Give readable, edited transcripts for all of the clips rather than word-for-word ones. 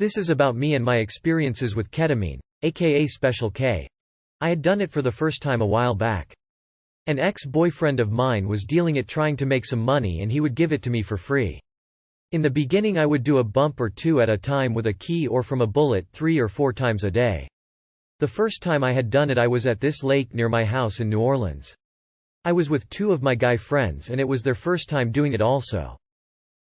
This is about me and my experiences with ketamine, aka Special K. I had done it for the first time a while back. An ex-boyfriend of mine was dealing it, trying to make some money, and he would give it to me for free. In the beginning I would do a bump or two at a time with a key or from a bullet 3 or 4 times a day. The first time I had done it I was at this lake near my house in New Orleans. I was with 2 of my guy friends and it was their first time doing it also.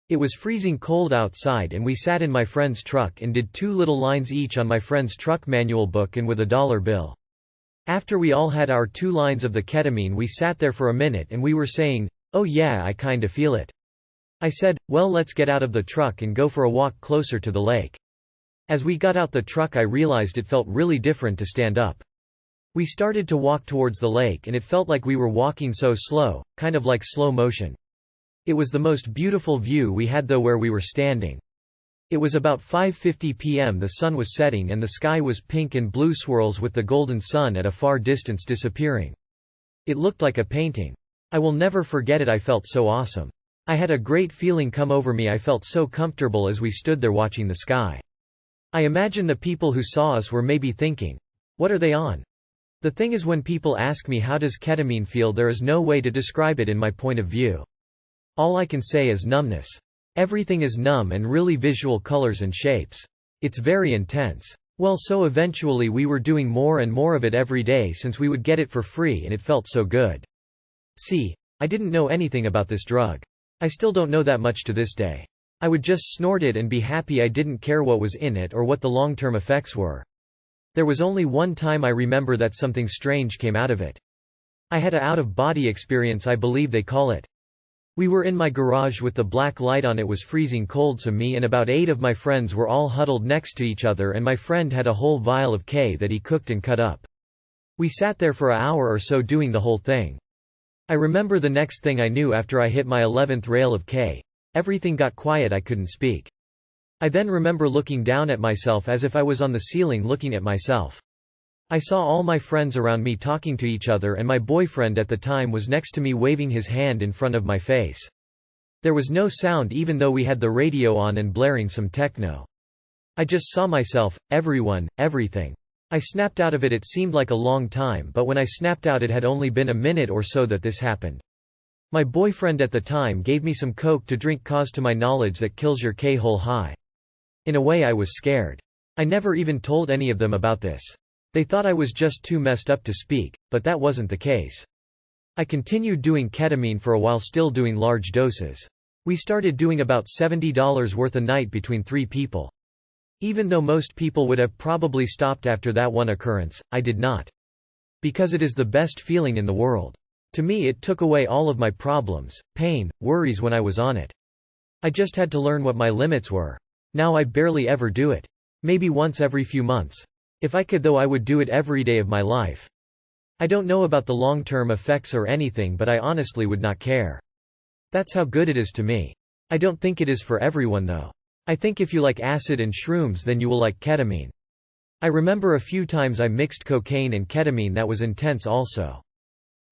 It was freezing cold outside and we sat in my friend's truck and did 2 little lines each on my friend's truck manual book and with a dollar bill. After we all had our 2 lines of the ketamine we sat there for a minute and we were saying, "Oh yeah, I kinda feel it." I said, "Well, let's get out of the truck and go for a walk closer to the lake." As we got out the truck I realized it felt really different to stand up. We started to walk towards the lake and it felt like we were walking so slow, kind of like slow motion. It was the most beautiful view we had though where we were standing. It was about 5:50 p.m. The sun was setting and the sky was pink and blue swirls with the golden sun at a far distance disappearing. It looked like a painting. I will never forget it. I felt so awesome. I had a great feeling come over me. I felt so comfortable as we stood there watching the sky. I imagine the people who saw us were maybe thinking, "What are they on?" The thing is, when people ask me how does ketamine feel, there is no way to describe it in my point of view. All I can say is numbness. Everything is numb and really visual colors and shapes. It's very intense. Well, so eventually we were doing more and more of it every day since we would get it for free and it felt so good. See, I didn't know anything about this drug. I still don't know that much to this day. I would just snort it and be happy. I didn't care what was in it or what the long-term effects were. There was only one time I remember that something strange came out of it. I had a out-of-body experience, I believe they call it. We were in my garage with the black light on. It was freezing cold, so me and about 8 of my friends were all huddled next to each other and my friend had a whole vial of K that he cooked and cut up. We sat there for an hour or so doing the whole thing. I remember the next thing I knew, after I hit my 11th rail of K, everything got quiet. I couldn't speak. I then remember looking down at myself as if I was on the ceiling looking at myself. I saw all my friends around me talking to each other and my boyfriend at the time was next to me waving his hand in front of my face. There was no sound even though we had the radio on and blaring some techno. I just saw myself, everyone, everything. I snapped out of it. It seemed like a long time, but when I snapped out it had only been a minute or so that this happened. My boyfriend at the time gave me some coke to drink, cause to my knowledge that kills your K-hole high. In a way I was scared. I never even told any of them about this. They thought I was just too messed up to speak, but that wasn't the case. I continued doing ketamine for a while, still doing large doses. We started doing about $70 worth a night between 3 people. Even though most people would have probably stopped after that one occurrence, I did not. Because it is the best feeling in the world. To me it took away all of my problems, pain, worries when I was on it. I just had to learn what my limits were. Now I barely ever do it. Maybe once every few months. If I could though, I would do it every day of my life. I don't know about the long-term effects or anything, but I honestly would not care. That's how good it is to me. I don't think it is for everyone though. I think if you like acid and shrooms then you will like ketamine. I remember a few times I mixed cocaine and ketamine. That was intense also.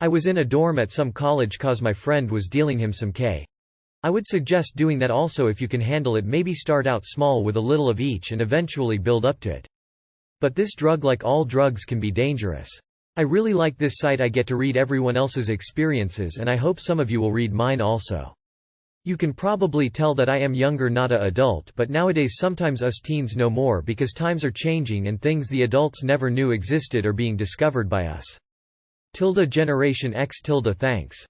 I was in a dorm at some college cause my friend was dealing him some K. I would suggest doing that also if you can handle it. Maybe start out small with a little of each and eventually build up to it. But this drug, like all drugs, can be dangerous. I really like this site. I get to read everyone else's experiences and I hope some of you will read mine also. You can probably tell that I am younger, not a adult, but nowadays sometimes us teens know more because times are changing and things the adults never knew existed are being discovered by us. Generation X. Thanks.